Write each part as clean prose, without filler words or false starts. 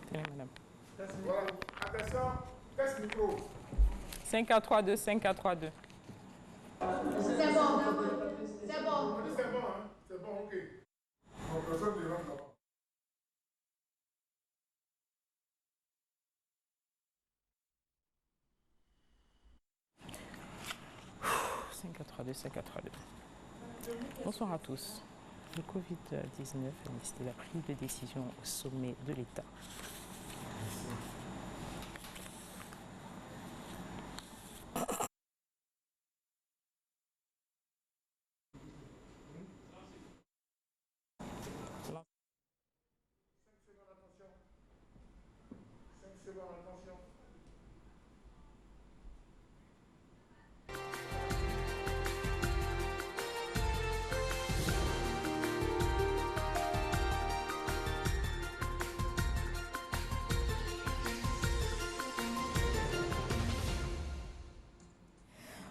Tenez, madame. Voilà. Attention, test micro. 5 à 3, 2, 5 à 3, 2. C'est bon. C'est bon, hein? C'est bon, ok. Donc, personne ne rentre là-bas. Bonsoir à tous. Le Covid-19 a nécessité la prise de décision au sommet de l'État.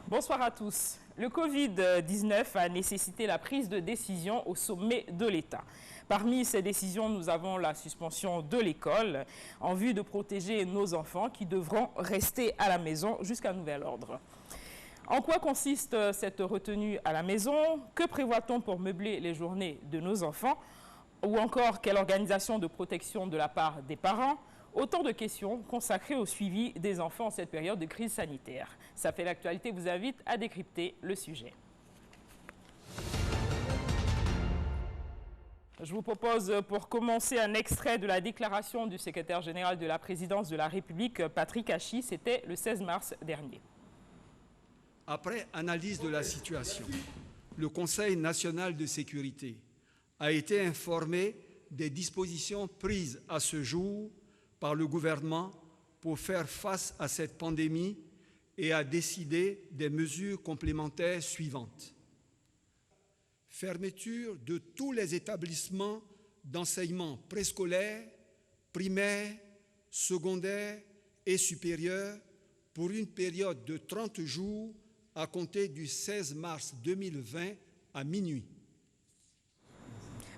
Bonsoir à tous. Le Covid-19 a nécessité la prise de décision au sommet de l'État. Parmi ces décisions, nous avons la suspension de l'école en vue de protéger nos enfants qui devront rester à la maison jusqu'à nouvel ordre. En quoi consiste cette retenue à la maison? Que prévoit-on pour meubler les journées de nos enfants? Ou encore, quelle organisation de protection de la part des parents? Autant de questions consacrées au suivi des enfants en cette période de crise sanitaire. Ça fait l'actualité, vous invite à décrypter le sujet. Je vous propose pour commencer un extrait de la déclaration du secrétaire général de la présidence de la République, Patrick Hachi, c'était le 16 mars dernier. Après analyse de la situation, le Conseil national de sécurité a été informé des dispositions prises à ce jour par le gouvernement pour faire face à cette pandémie et a décidé des mesures complémentaires suivantes. Fermeture de tous les établissements d'enseignement préscolaire, primaire, secondaire et supérieur pour une période de 30 jours à compter du 16 mars 2020 à minuit.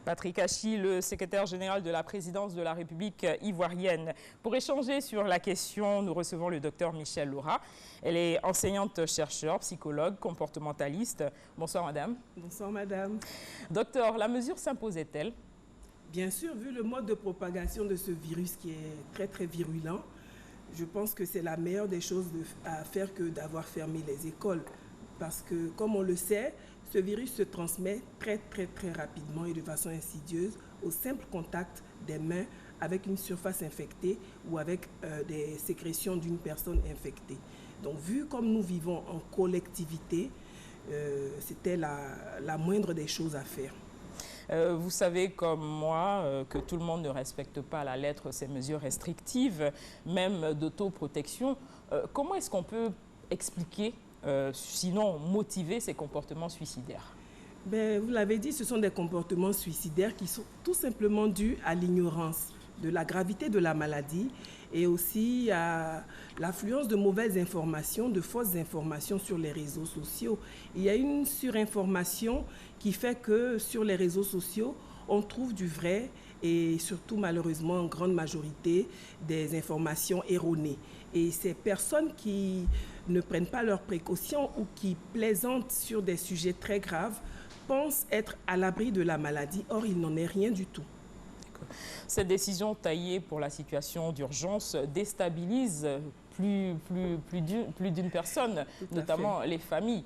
Patrick Hachi, le secrétaire général de la présidence de la République ivoirienne. Pour échanger sur la question, nous recevons le docteur Michel Laura. Elle est enseignante-chercheur, psychologue, comportementaliste. Bonsoir madame. Bonsoir madame. Docteur, la mesure s'imposait-elle? Bien sûr, vu le mode de propagation de ce virus qui est très virulent, je pense que c'est la meilleure des choses à faire que d'avoir fermé les écoles. Parce que, comme on le sait, ce virus se transmet très rapidement et de façon insidieuse au simple contact des mains avec une surface infectée ou avec des sécrétions d'une personne infectée. Donc, vu comme nous vivons en collectivité, c'était la moindre des choses à faire. Vous savez comme moi que tout le monde ne respecte pas à la lettre ces mesures restrictives, même d'autoprotection. Comment est-ce qu'on peut expliquer sinon motiver ces comportements suicidaires? Vous l'avez dit, ce sont des comportements suicidaires qui sont tout simplement dus à l'ignorance de la gravité de la maladie et aussi à l'affluence de mauvaises informations, de fausses informations sur les réseaux sociaux. Il y a une surinformation qui fait que sur les réseaux sociaux, on trouve du vrai et surtout malheureusement en grande majorité des informations erronées. Et ces personnes qui ne prennent pas leurs précautions ou qui plaisantent sur des sujets très graves pensent être à l'abri de la maladie. Or, il n'en est rien du tout. Cette décision taillée pour la situation d'urgence déstabilise plus d'une personne, notamment les familles.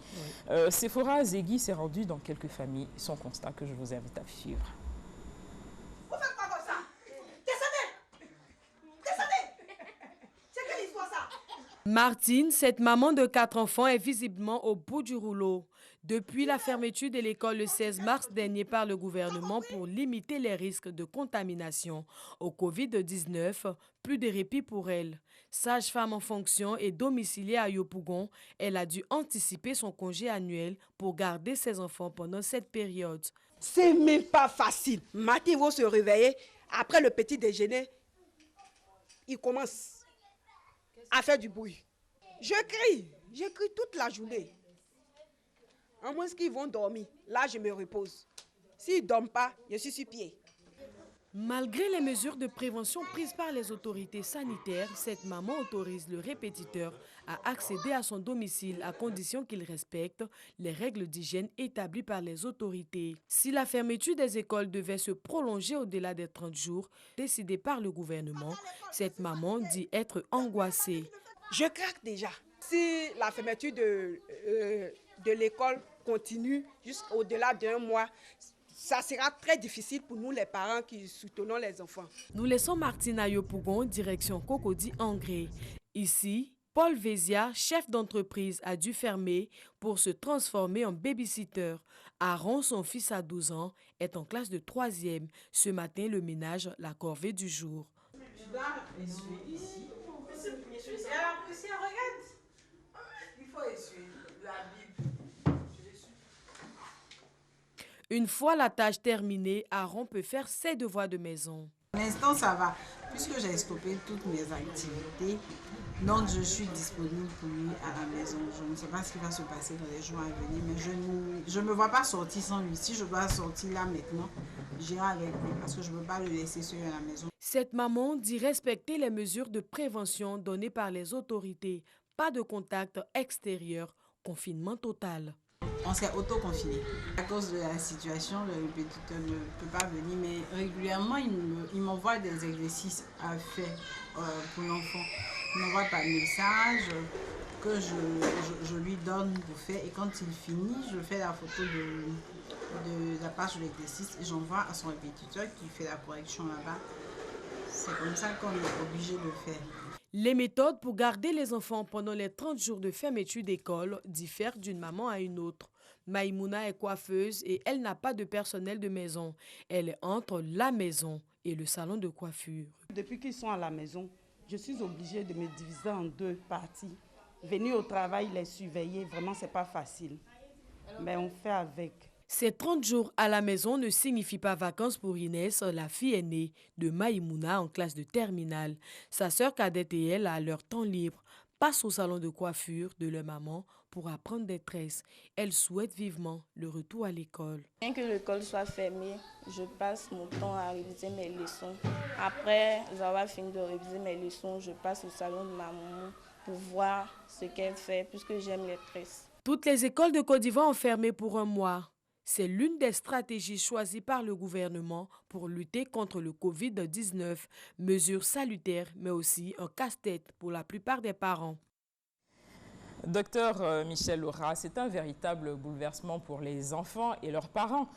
Oui. Sephora Zegui s'est rendue dans quelques familles. Son constat que je vous invite à suivre. Vous faites quoi comme ça? Descendez! Descendez! C'est quelle histoire ça? Martine, cette maman de 4 enfants, est visiblement au bout du rouleau. Depuis la fermeture de l'école le 16 mars dernier par le gouvernement pour limiter les risques de contamination au Covid-19, plus de répit pour elle. Sage-femme en fonction et domiciliée à Yopougon, elle a dû anticiper son congé annuel pour garder ses enfants pendant cette période. C'est même pas facile. Matin, ils vont se réveiller. Après le petit déjeuner, ils commencent à faire du bruit. Je crie toute la journée. En moins qu'ils vont dormir, là je me repose. S'ils ne dorment pas, je suis sur pied. Malgré les mesures de prévention prises par les autorités sanitaires, cette maman autorise le répétiteur à accéder à son domicile à condition qu'il respecte les règles d'hygiène établies par les autorités. Si la fermeture des écoles devait se prolonger au-delà des 30 jours décidés par le gouvernement, cette maman dit être angoissée. Je craque déjà. Si la fermeture de l'école continue jusqu'au-delà d'un mois, ça sera très difficile pour nous les parents qui soutenons les enfants. Nous laissons Martine Ayopougon, direction Cocody Angré. Ici, Paul Vézia, chef d'entreprise, a dû fermer pour se transformer en babysitter. Aaron, son fils à 12 ans, est en classe de 3e. Ce matin, le ménage, la corvée du jour. Tu dois essuyer ici. Regarde. Il faut essuyer la Bible. Une fois la tâche terminée, Aaron peut faire ses devoirs de maison. Pour l'instant, ça va. Puisque j'ai stoppé toutes mes activités, donc je suis disponible pour lui à la maison. Je ne sais pas ce qui va se passer dans les jours à venir, mais je ne me vois pas sortir sans lui. Si je dois sortir là maintenant, j'irai avec lui parce que je ne peux pas le laisser seul à la maison. Cette maman dit respecter les mesures de prévention données par les autorités. Pas de contact extérieur, confinement total. On s'est auto-confiné. À cause de la situation, le répétiteur ne peut pas venir, mais régulièrement, il m'envoie des exercices à faire pour l'enfant. Il m'envoie par message que je lui donne pour faire. Et quand il finit, je fais la photo de la page de l'exercice et j'envoie à son répétiteur qui fait la correction là-bas. C'est comme ça qu'on est obligé de faire. Les méthodes pour garder les enfants pendant les 30 jours de fermeture d'école diffèrent d'une maman à une autre. Maïmouna est coiffeuse et elle n'a pas de personnel de maison. Elle est entre la maison et le salon de coiffure. Depuis qu'ils sont à la maison, je suis obligée de me diviser en 2 parties. Venir au travail, les surveiller, vraiment, c'est pas facile. Mais on fait avec. Ces 30 jours à la maison ne signifient pas vacances pour Inès, la fille aînée de Maïmouna en classe de terminale. Sa sœur cadette et elle, à leur temps libre, passent au salon de coiffure de leur maman pour apprendre des tresses. Elle souhaite vivement le retour à l'école. Bien que l'école soit fermée, je passe mon temps à réviser mes leçons. Après avoir fini de réviser mes leçons, je passe au salon de ma maman pour voir ce qu'elle fait puisque j'aime les tresses. Toutes les écoles de Côte d'Ivoire ont fermé pour un mois. C'est l'une des stratégies choisies par le gouvernement pour lutter contre le Covid-19. Mesure salutaire, mais aussi un casse-tête pour la plupart des parents. Docteur Michel Laura, c'est un véritable bouleversement pour les enfants et leurs parents.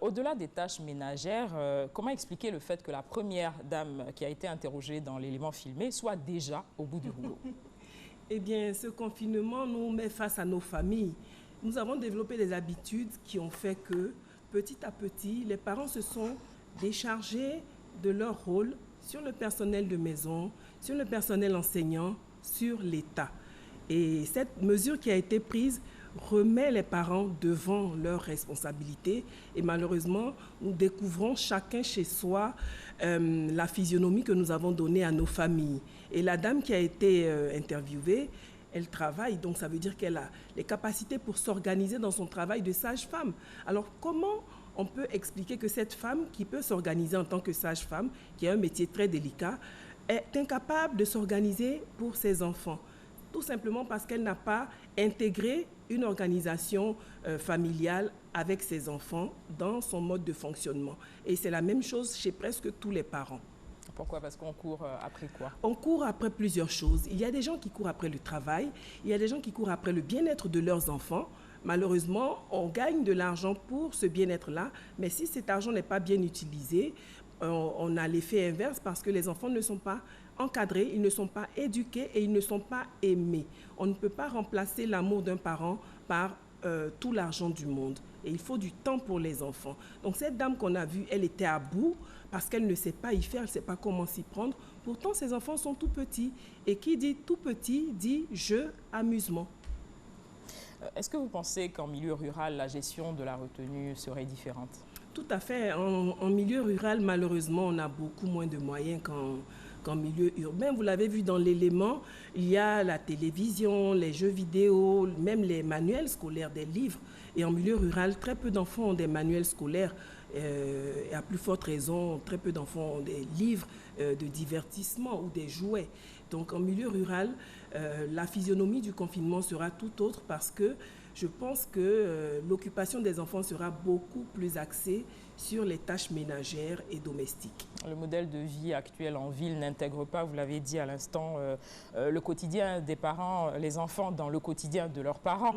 Au-delà des tâches ménagères, comment expliquer le fait que la première dame qui a été interrogée dans l'élément filmé soit déjà au bout du rouleau? Eh bien, ce confinement nous met face à nos familles. Nous avons développé des habitudes qui ont fait que, petit à petit, les parents se sont déchargés de leur rôle sur le personnel de maison, sur le personnel enseignant, sur l'État. Et cette mesure qui a été prise remet les parents devant leurs responsabilités. Et malheureusement, nous découvrons chacun chez soi la physionomie que nous avons donnée à nos familles. Et la dame qui a été interviewée, elle travaille, donc ça veut dire qu'elle a les capacités pour s'organiser dans son travail de sage-femme. Alors comment on peut expliquer que cette femme qui peut s'organiser en tant que sage-femme, qui a un métier très délicat, est incapable de s'organiser pour ses enfants? Tout simplement parce qu'elle n'a pas intégré une organisation familiale avec ses enfants dans son mode de fonctionnement. Et c'est la même chose chez presque tous les parents. Pourquoi? Parce qu'on court après quoi? On court après plusieurs choses. Il y a des gens qui courent après le travail, il y a des gens qui courent après le bien-être de leurs enfants. Malheureusement, on gagne de l'argent pour ce bien-être-là, mais si cet argent n'est pas bien utilisé, on a l'effet inverse parce que les enfants ne sont pas encadrés, ils ne sont pas éduqués et ils ne sont pas aimés. On ne peut pas remplacer l'amour d'un parent par tout l'argent du monde. Et il faut du temps pour les enfants. Donc cette dame qu'on a vue, elle était à bout parce qu'elle ne sait pas y faire, elle ne sait pas comment s'y prendre. Pourtant, ses enfants sont tout petits. Et qui dit tout petit dit jeu, amusement. Est-ce que vous pensez qu'en milieu rural, la gestion de la retenue serait différente? Tout à fait. En milieu rural, malheureusement, on a beaucoup moins de moyens qu'en milieu urbain. Vous l'avez vu dans l'élément, il y a la télévision, les jeux vidéo, même les manuels scolaires, des livres. Et en milieu rural, très peu d'enfants ont des manuels scolaires. Et à plus forte raison, très peu d'enfants ont des livres de divertissement ou des jouets. Donc en milieu rural, la physionomie du confinement sera tout autre parce que je pense que l'occupation des enfants sera beaucoup plus axée sur les tâches ménagères et domestiques. Le modèle de vie actuel en ville n'intègre pas, vous l'avez dit à l'instant, le quotidien des parents, les enfants dans le quotidien de leurs parents.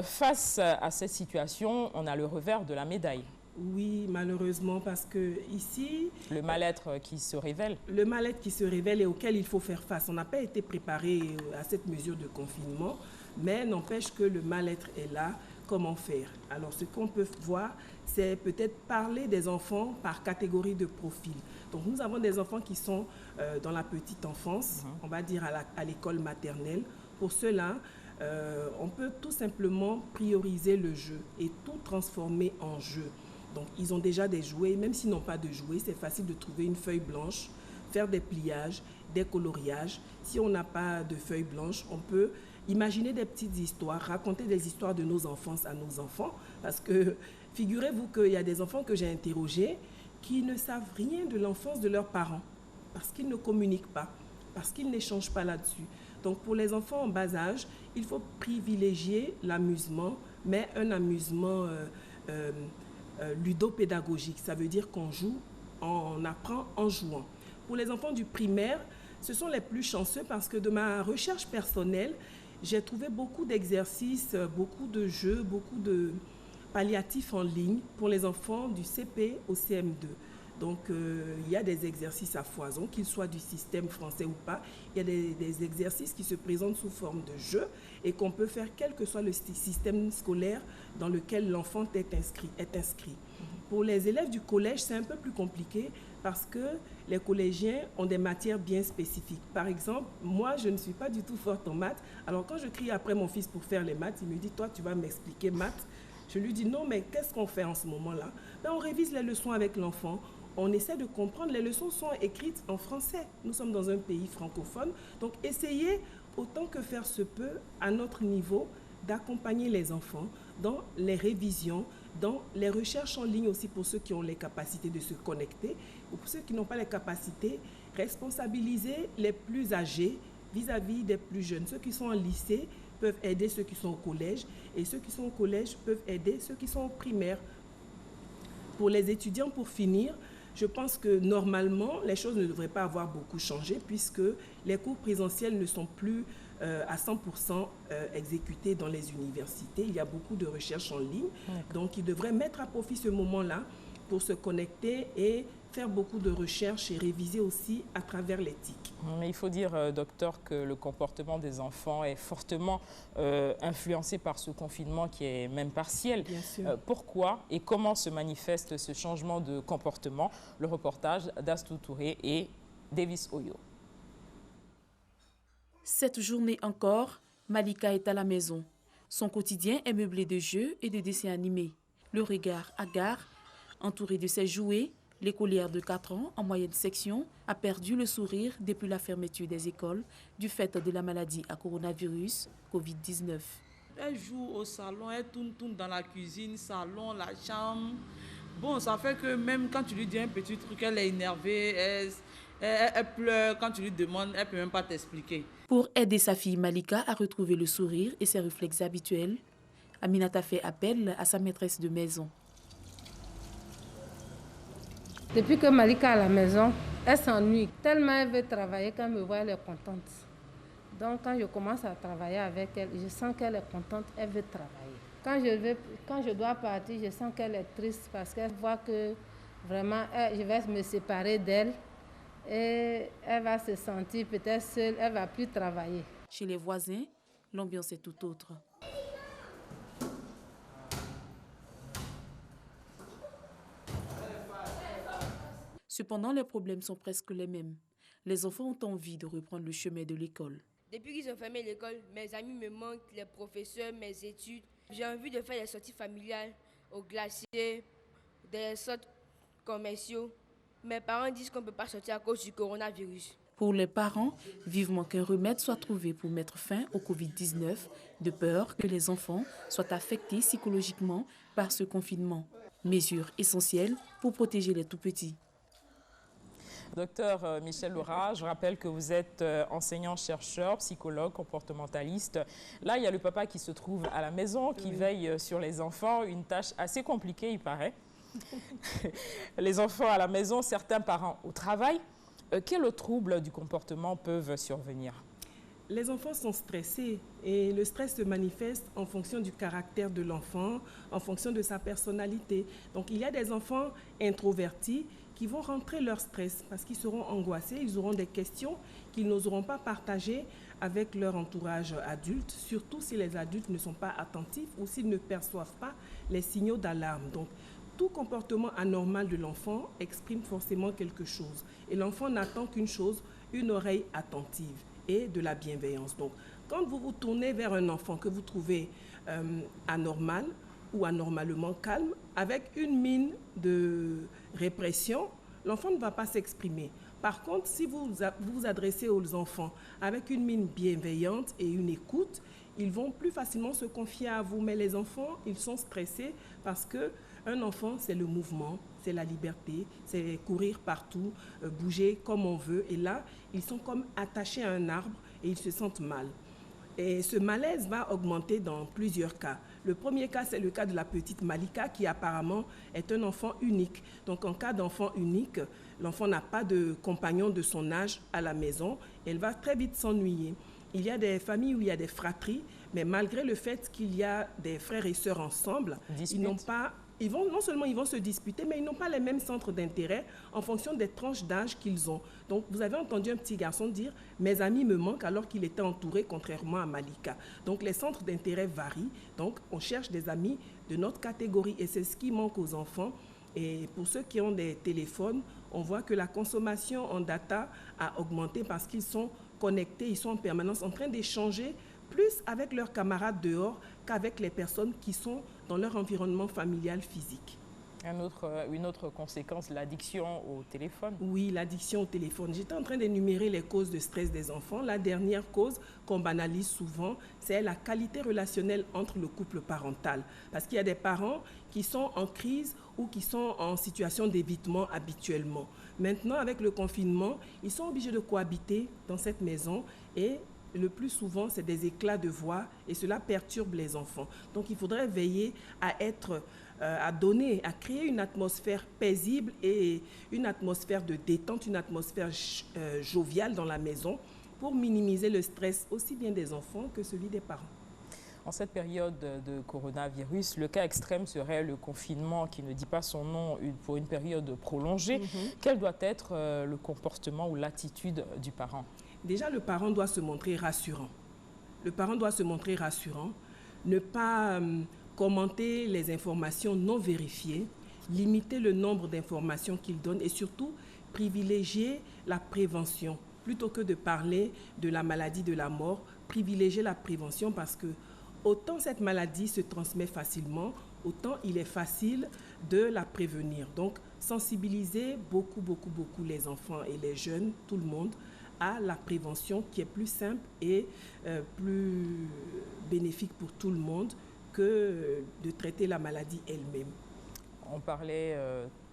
Face à cette situation, on a le revers de la médaille. Oui, malheureusement, parce que ici... Le mal-être qui se révèle. Le mal-être qui se révèle et auquel il faut faire face. On n'a pas été préparé à cette mesure de confinement, mais n'empêche que le mal-être est là. Comment faire? Alors, ce qu'on peut voir, c'est peut-être parler des enfants par catégorie de profil. Donc, nous avons des enfants qui sont dans la petite enfance, on va dire à l'école maternelle. Pour cela, on peut tout simplement prioriser le jeu et tout transformer en jeu. Donc, ils ont déjà des jouets. Même s'ils n'ont pas de jouets, c'est facile de trouver une feuille blanche, faire des pliages, des coloriages. Si on n'a pas de feuille blanche, on peut imaginer des petites histoires, raconter des histoires de nos enfances à nos enfants. Parce que figurez-vous qu'il y a des enfants que j'ai interrogés qui ne savent rien de l'enfance de leurs parents. Parce qu'ils ne communiquent pas, parce qu'ils n'échangent pas là-dessus. Donc, pour les enfants en bas âge, il faut privilégier l'amusement, mais un amusement ludopédagogique. Ça veut dire qu'on joue, on apprend en jouant. Pour les enfants du primaire, ce sont les plus chanceux parce que de ma recherche personnelle, j'ai trouvé beaucoup d'exercices, beaucoup de jeux, beaucoup de palliatifs en ligne pour les enfants du CP au CM2. Donc, il y a des exercices à foison, qu'ils soient du système français ou pas. Il y a des exercices qui se présentent sous forme de jeu et qu'on peut faire quel que soit le système scolaire dans lequel l'enfant est inscrit. Pour les élèves du collège, c'est un peu plus compliqué parce que les collégiens ont des matières bien spécifiques. Par exemple, moi, je ne suis pas du tout forte en maths. Alors, quand je crie après mon fils pour faire les maths, il me dit « Toi, tu vas m'expliquer maths ». Je lui dis « Non, mais qu'est-ce qu'on fait en ce moment-là » On révise les leçons avec l'enfant. On essaie de comprendre. Les leçons sont écrites en français. Nous sommes dans un pays francophone. Donc, essayez, autant que faire se peut, à notre niveau, d'accompagner les enfants dans les révisions, dans les recherches en ligne aussi pour ceux qui ont les capacités de se connecter. Ou pour ceux qui n'ont pas les capacités, responsabiliser les plus âgés vis-à-vis des plus jeunes. Ceux qui sont en lycée peuvent aider ceux qui sont au collège et ceux qui sont au collège peuvent aider ceux qui sont au primaire. Pour les étudiants, pour finir, je pense que normalement, les choses ne devraient pas avoir beaucoup changé puisque les cours présentiels ne sont plus à 100% exécutés dans les universités. Il y a beaucoup de recherches en ligne. Donc, ils devraient mettre à profit ce moment-là pour se connecter et faire beaucoup de recherches et réviser aussi à travers l'éthique. Mais il faut dire, docteur, que le comportement des enfants est fortement influencé par ce confinement qui est même partiel. Bien sûr. Pourquoi et comment se manifeste ce changement de comportement? Le reportage d'Astou Touré et Davis Oyo. Cette journée encore, Malika est à la maison. Son quotidien est meublé de jeux et de dessins animés. Le regard hagard, entouré de ses jouets, l'écolière de 4 ans, en moyenne section, a perdu le sourire depuis la fermeture des écoles du fait de la maladie à coronavirus Covid-19. Elle joue au salon, elle tourne dans la cuisine, salon, la chambre. Bon, ça fait que même quand tu lui dis un petit truc, elle est énervée, elle pleure. Quand tu lui demandes, elle ne peut même pas t'expliquer. Pour aider sa fille Malika à retrouver le sourire et ses réflexes habituels, Aminata fait appel à sa maîtresse de maison. Depuis que Malika est à la maison, elle s'ennuie. Tellement elle veut travailler, quand elle me voit, elle est contente. Donc quand je commence à travailler avec elle, je sens qu'elle est contente, elle veut travailler. Quand je dois partir, je sens qu'elle est triste parce qu'elle voit que vraiment, je vais me séparer d'elle et elle va se sentir peut-être seule, elle ne va plus travailler. Chez les voisins, l'ambiance est tout autre. Cependant, les problèmes sont presque les mêmes. Les enfants ont envie de reprendre le chemin de l'école. Depuis qu'ils ont fermé l'école, mes amis me manquent, les professeurs, mes études. J'ai envie de faire des sorties familiales au glacier, des sortes commerciaux. Mes parents disent qu'on ne peut pas sortir à cause du coronavirus. Pour les parents, vivement qu'un remède soit trouvé pour mettre fin au Covid-19, de peur que les enfants soient affectés psychologiquement par ce confinement. Mesure essentielle pour protéger les tout-petits. Docteur Michel Laura, je rappelle que vous êtes enseignant-chercheur, psychologue, comportementaliste. Là, il y a le papa qui se trouve à la maison, qui veille sur les enfants. Une tâche assez compliquée, il paraît. Les enfants à la maison, certains parents au travail. Quels troubles du comportement peuvent survenir? Les enfants sont stressés et le stress se manifeste en fonction du caractère de l'enfant, en fonction de sa personnalité. Donc il y a des enfants introvertis qui vont rentrer leur stress parce qu'ils seront angoissés, ils auront des questions qu'ils n'oseront pas partager avec leur entourage adulte, surtout si les adultes ne sont pas attentifs ou s'ils ne perçoivent pas les signaux d'alarme. Donc tout comportement anormal de l'enfant exprime forcément quelque chose. Et l'enfant n'attend qu'une chose, une oreille attentive et de la bienveillance. Donc, quand vous vous tournez vers un enfant que vous trouvez anormal ou anormalement calme, avec une mine de répression, l'enfant ne va pas s'exprimer. Par contre, si vous vous adressez aux enfants avec une mine bienveillante et une écoute, ils vont plus facilement se confier à vous. Mais les enfants, ils sont stressés parce qu'un enfant, c'est le mouvement, c'est la liberté, c'est courir partout, bouger comme on veut. Et là, ils sont comme attachés à un arbre et ils se sentent mal. Et ce malaise va augmenter dans plusieurs cas. Le premier cas, c'est le cas de la petite Malika qui apparemment est un enfant unique. Donc en cas d'enfant unique, l'enfant n'a pas de compagnon de son âge à la maison. Elle va très vite s'ennuyer. Il y a des familles où il y a des fratries, mais malgré le fait qu'il y a des frères et sœurs ensemble, non seulement ils vont se disputer, mais ils n'ont pas les mêmes centres d'intérêt en fonction des tranches d'âge qu'ils ont. Donc, vous avez entendu un petit garçon dire « mes amis me manquent » alors qu'il était entouré, contrairement à Malika. Donc, les centres d'intérêt varient. Donc, on cherche des amis de notre catégorie et c'est ce qui manque aux enfants. Et pour ceux qui ont des téléphones, on voit que la consommation en data a augmenté parce qu'ils sont connectés, ils sont en permanence en train d'échanger plus avec leurs camarades dehors qu'avec les personnes qui sont dans leur environnement familial physique. Une autre conséquence, l'addiction au téléphone. Oui, l'addiction au téléphone. J'étais en train d'énumérer les causes de stress des enfants. La dernière cause qu'on banalise souvent, c'est la qualité relationnelle entre le couple parental. Parce qu'il y a des parents qui sont en crise ou qui sont en situation d'évitement habituellement. Maintenant, avec le confinement, ils sont obligés de cohabiter dans cette maison et le plus souvent, c'est des éclats de voix et cela perturbe les enfants. Donc, il faudrait veiller à créer une atmosphère paisible et une atmosphère de détente, une atmosphère joviale dans la maison pour minimiser le stress aussi bien des enfants que celui des parents. En cette période de coronavirus, le cas extrême serait le confinement qui ne dit pas son nom pour une période prolongée. Quel doit être le comportement ou l'attitude du parent? Déjà, le parent doit se montrer rassurant. Le parent doit se montrer rassurant, ne pas commenter les informations non vérifiées, limiter le nombre d'informations qu'il donne et surtout privilégier la prévention. Plutôt que de parler de la maladie de la mort, privilégier la prévention parce que autant cette maladie se transmet facilement, autant il est facile de la prévenir. Donc, sensibiliser beaucoup les enfants et les jeunes, tout le monde, à la prévention qui est plus simple et plus bénéfique pour tout le monde que de traiter la maladie elle-même. On parlait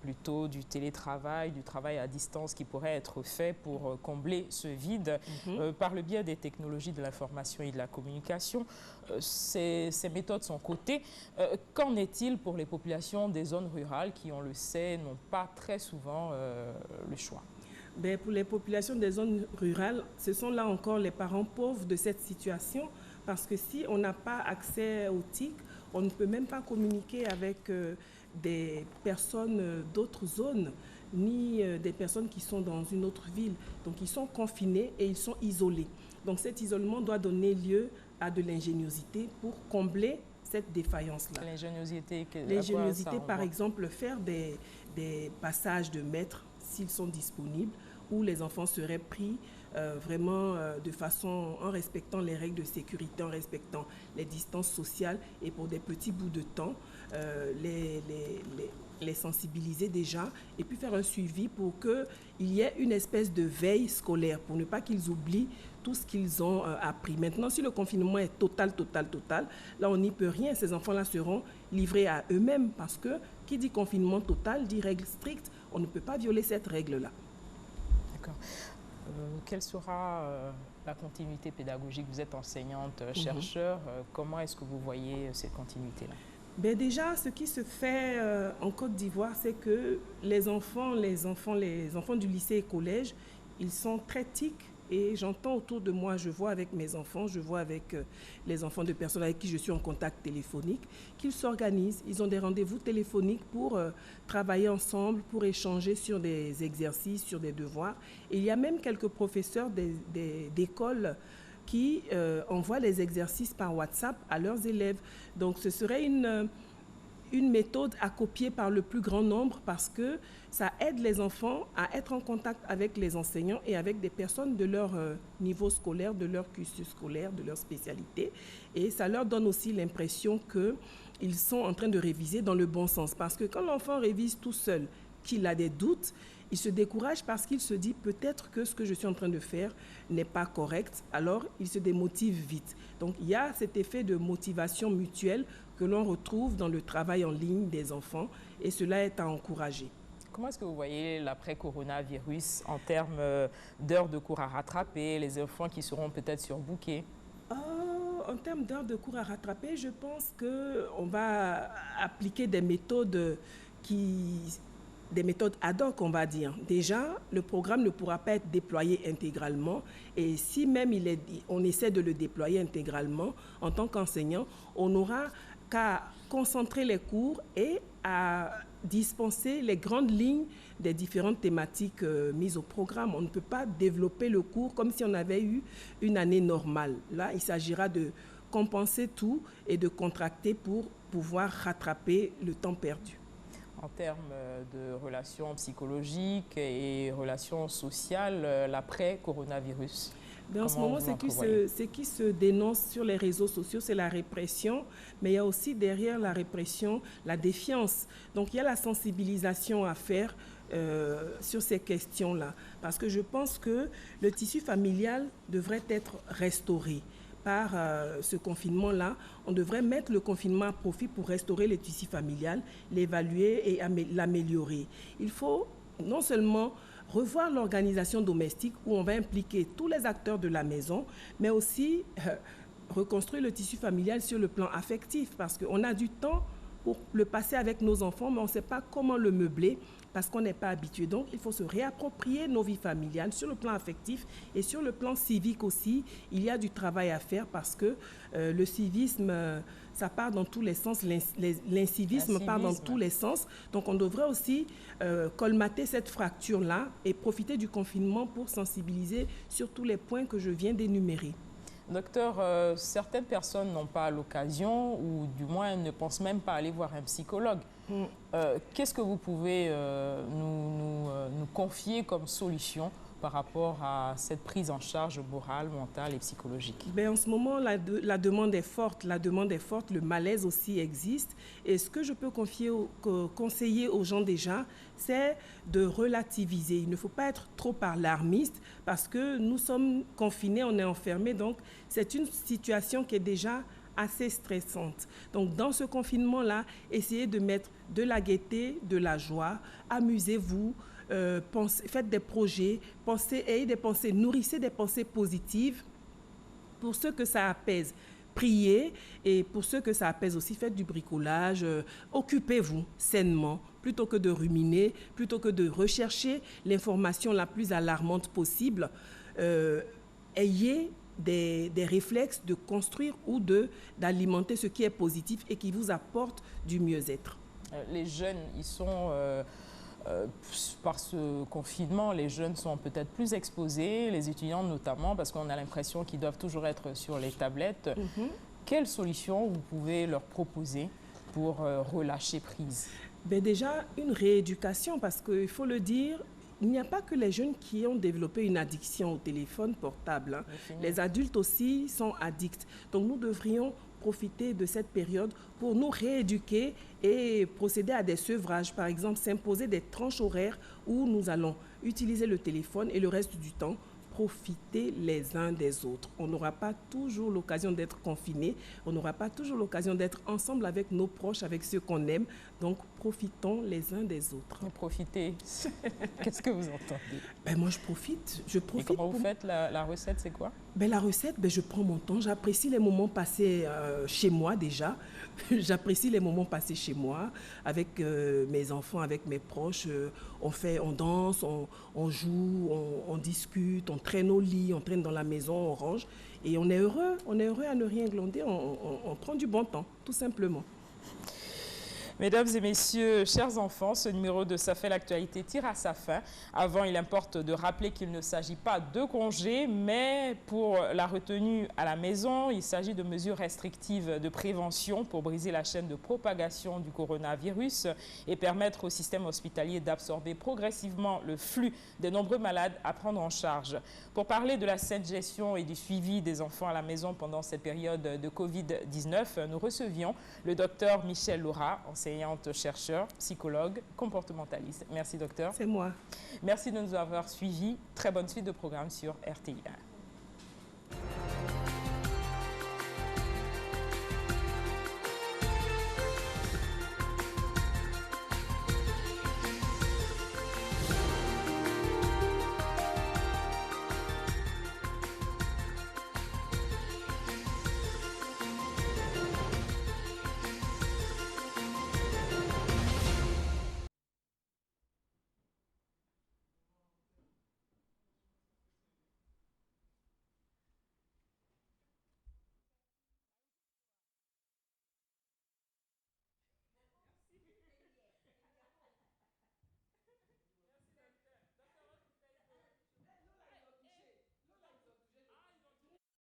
plutôt du télétravail, du travail à distance qui pourrait être fait pour combler ce vide par le biais des technologies de l'information et de la communication. Ces méthodes sont cotées. Qu'en est-il pour les populations des zones rurales qui, on le sait, n'ont pas très souvent le choix? Ben, pour les populations des zones rurales, ce sont là encore les parents pauvres de cette situation parce que si on n'a pas accès aux TIC, on ne peut même pas communiquer avec des personnes d'autres zones ni des personnes qui sont dans une autre ville. Donc ils sont confinés et ils sont isolés. Donc cet isolement doit donner lieu à de l'ingéniosité pour combler cette défaillance-là. L'ingéniosité, par exemple, faire des passages de maître s'ils sont disponibles, où les enfants seraient pris vraiment de façon, en respectant les règles de sécurité, en respectant les distances sociales et pour des petits bouts de temps, les sensibiliser déjà et puis faire un suivi pour qu'il y ait une espèce de veille scolaire, pour ne pas qu'ils oublient tout ce qu'ils ont appris. Maintenant, si le confinement est total, là on n'y peut rien. Ces enfants-là seront livrés à eux-mêmes parce que qui dit confinement total dit règle stricte. On ne peut pas violer cette règle-là. D'accord. Quelle sera la continuité pédagogique? Vous êtes enseignante, chercheur. Comment est-ce que vous voyez cette continuité-là? Ben déjà, ce qui se fait en Côte d'Ivoire, c'est que les enfants du lycée et collège, ils sont très tics. Et j'entends autour de moi, je vois avec mes enfants, je vois avec les enfants de personnes avec qui je suis en contact téléphonique, qu'ils s'organisent. Ils ont des rendez-vous téléphoniques pour travailler ensemble, pour échanger sur des exercices, sur des devoirs. Et il y a même quelques professeurs d'écoles qui envoient les exercices par WhatsApp à leurs élèves. Donc ce serait une méthode à copier par le plus grand nombre parce que ça aide les enfants à être en contact avec les enseignants et avec des personnes de leur niveau scolaire, de leur cursus scolaire, de leur spécialité. Et ça leur donne aussi l'impression qu'ils sont en train de réviser dans le bon sens. Parce que quand l'enfant révise tout seul, qu'il a des doutes, il se décourage parce qu'il se dit peut-être que ce que je suis en train de faire n'est pas correct, alors il se démotive vite. Donc il y a cet effet de motivation mutuelle que l'on retrouve dans le travail en ligne des enfants et cela est à encourager. Comment est-ce que vous voyez l'après-coronavirus en termes d'heures de cours à rattraper, les enfants qui seront peut-être surbookés? En termes d'heures de cours à rattraper, je pense qu'on va appliquer des méthodes ad hoc, on va dire. Déjà, le programme ne pourra pas être déployé intégralement et si même on essaie de le déployer intégralement, en tant qu'enseignant, on n'aura qu'à concentrer les cours et à dispenser les grandes lignes des différentes thématiques mises au programme. On ne peut pas développer le cours comme si on avait eu une année normale. Là, il s'agira de compenser tout et de contracter pour pouvoir rattraper le temps perdu. En termes de relations psychologiques et relations sociales, l'après-coronavirus? En ce moment, ce qui se dénonce sur les réseaux sociaux, c'est la répression, mais il y a aussi derrière la répression, la défiance. Donc, il y a la sensibilisation à faire sur ces questions-là, parce que je pense que le tissu familial devrait être restauré. Par ce confinement-là, on devrait mettre le confinement à profit pour restaurer le tissu familial, l'évaluer et l'améliorer. Il faut non seulement revoir l'organisation domestique où on va impliquer tous les acteurs de la maison, mais aussi reconstruire le tissu familial sur le plan affectif parce qu'on a du temps pour le passer avec nos enfants, mais on ne sait pas comment le meubler parce qu'on n'est pas habitué. Donc, il faut se réapproprier nos vies familiales sur le plan affectif et sur le plan civique aussi. Il y a du travail à faire parce que le civisme, ça part dans tous les sens, l'incivisme part dans tous les sens. Donc, on devrait aussi colmater cette fracture-là et profiter du confinement pour sensibiliser sur tous les points que je viens d'énumérer. Docteur, certaines personnes n'ont pas l'occasion ou du moins ne pensent même pas aller voir un psychologue. Qu'est-ce que vous pouvez nous confier comme solution par rapport à cette prise en charge morale, mentale et psychologique? En ce moment, la demande est forte. La demande est forte, le malaise aussi existe. Et ce que je peux conseiller aux gens déjà, c'est de relativiser. Il ne faut pas être trop alarmiste parce que nous sommes confinés, on est enfermés. Donc, c'est une situation qui est déjà assez stressante. Donc, dans ce confinement-là, essayez de mettre de la gaieté, de la joie, amusez-vous, faites des projets, ayez des pensées, nourrissez des pensées positives. Pour ceux que ça apaise, priez, et pour ceux que ça apaise aussi, faites du bricolage, occupez-vous sainement, plutôt que de ruminer, plutôt que de rechercher l'information la plus alarmante possible. Ayez des réflexes de construire ou d'alimenter ce qui est positif et qui vous apporte du mieux-être. Les jeunes, ils sont... par ce confinement, les jeunes sont peut-être plus exposés, les étudiants notamment, parce qu'on a l'impression qu'ils doivent toujours être sur les tablettes. Quelles solutions vous pouvez leur proposer pour relâcher prise? Déjà, une rééducation, parce qu'il faut le dire, il n'y a pas que les jeunes qui ont développé une addiction au téléphone portable. Les adultes aussi sont addicts. Donc nous devrions profiter de cette période pour nous rééduquer et procéder à des sevrages. Par exemple, s'imposer des tranches horaires où nous allons utiliser le téléphone et le reste du temps, profiter les uns des autres. On n'aura pas toujours l'occasion d'être confinés, on n'aura pas toujours l'occasion d'être ensemble avec nos proches, avec ceux qu'on aime. Donc, profitons les uns des autres. Profitez. Qu'est-ce que vous entendez? Ben moi, je profite. Et comment vous faites la recette, c'est quoi? Ben, la recette, ben, je prends mon temps. J'apprécie les moments passés chez moi déjà. J'apprécie les moments passés chez moi avec mes enfants, avec mes proches. On danse, on joue, on discute, on traîne au lit, on traîne dans la maison, on range. Et on est heureux à ne rien glander. On prend du bon temps, tout simplement. Mesdames et messieurs, chers enfants, ce numéro de Ça fait l'actualité tire à sa fin. Avant, il importe de rappeler qu'il ne s'agit pas de congé, mais pour la retenue à la maison, il s'agit de mesures restrictives de prévention pour briser la chaîne de propagation du coronavirus et permettre au système hospitalier d'absorber progressivement le flux des nombreux malades à prendre en charge. Pour parler de la saine gestion et du suivi des enfants à la maison pendant cette période de Covid-19, nous recevions le docteur Michel Laura, enseignante-chercheur, psychologue, comportementaliste. Merci, docteur. C'est moi. Merci de nous avoir suivis. Très bonne suite de programme sur RTI1.